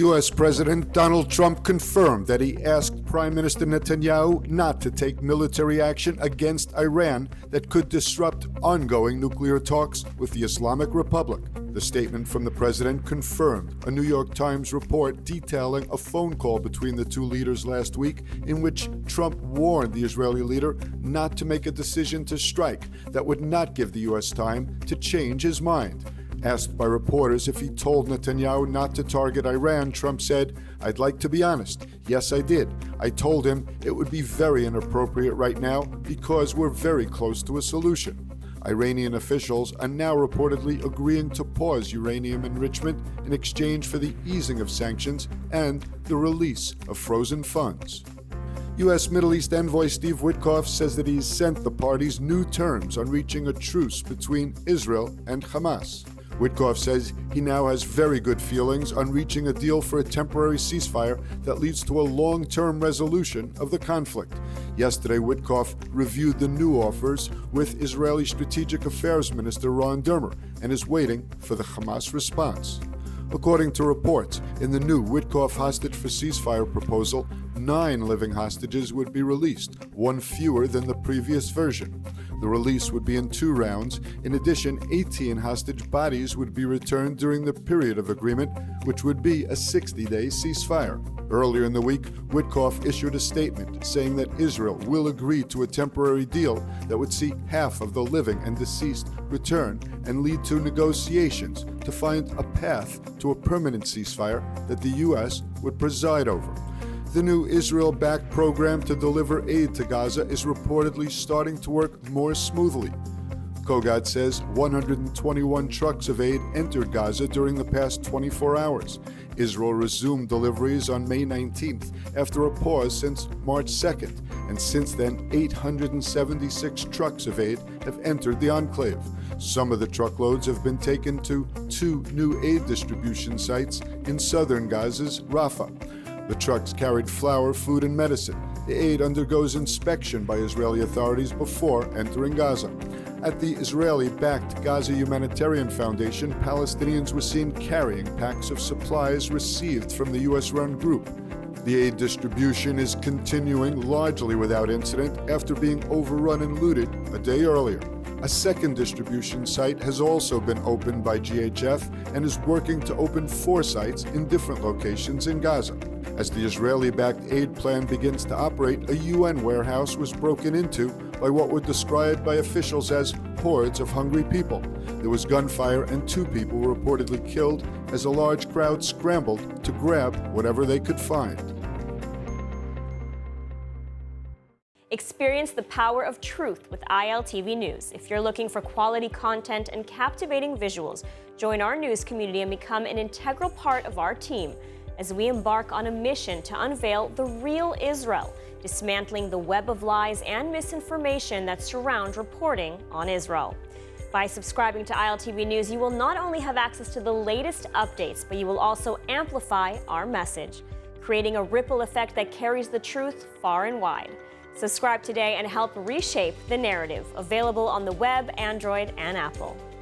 U.S. President Donald Trump confirmed that he asked Prime Minister Netanyahu not to take military action against Iran that could disrupt ongoing nuclear talks with the Islamic Republic. The statement from the president confirmed a New York Times report detailing a phone call between the two leaders last week in which Trump warned the Israeli leader not to make a decision to strike that would not give the U.S. time to change his mind. Asked by reporters if he told Netanyahu not to target Iran, Trump said, "I'd like to be honest. Yes, I did. I told him it would be very inappropriate right now because we're very close to a solution." Iranian officials are now reportedly agreeing to pause uranium enrichment in exchange for the easing of sanctions and the release of frozen funds. U.S. Middle East envoy Steve Witkoff says that he's sent the parties new terms on reaching a truce between Israel and Hamas. Witkoff says he now has very good feelings on reaching a deal for a temporary ceasefire that leads to a long-term resolution of the conflict. Yesterday, Witkoff reviewed the new offers with Israeli Strategic Affairs Minister Ron Dermer and is waiting for the Hamas response. According to reports, in the new Witkoff hostage for ceasefire proposal, 9 living hostages would be released, one fewer than the previous version. The release would be in 2 rounds. In addition, 18 hostage bodies would be returned during the period of agreement, which would be a 60-day ceasefire. Earlier in the week, Witkoff issued a statement saying that Israel will agree to a temporary deal that would see half of the living and deceased return and lead to negotiations to find a path to a permanent ceasefire that the U.S. would preside over. The new Israel-backed program to deliver aid to Gaza is reportedly starting to work more smoothly. Kogod says 121 trucks of aid entered Gaza during the past 24 hours. Israel resumed deliveries on May 19th after a pause since March 2nd, and since then 876 trucks of aid have entered the enclave. Some of the truckloads have been taken to 2 new aid distribution sites in southern Gaza's Rafah. The trucks carried flour, food, and medicine. The aid undergoes inspection by Israeli authorities before entering Gaza. At the Israeli-backed Gaza Humanitarian Foundation, Palestinians were seen carrying packs of supplies received from the U.S.-run group. The aid distribution is continuing largely without incident after being overrun and looted a day earlier. A second distribution site has also been opened by GHF and is working to open 4 sites in different locations in Gaza. As the Israeli-backed aid plan begins to operate, a UN warehouse was broken into by what were described by officials as hordes of hungry people. There was gunfire and 2 people were reportedly killed as a large crowd scrambled to grab whatever they could find. Experience the power of truth with ILTV News. If you're looking for quality content and captivating visuals, join our news community and become an integral part of our team as we embark on a mission to unveil the real Israel, dismantling the web of lies and misinformation that surround reporting on Israel. By subscribing to ILTV News, you will not only have access to the latest updates, but you will also amplify our message, creating a ripple effect that carries the truth far and wide. Subscribe today and help reshape the narrative. Available on the web, Android, and Apple.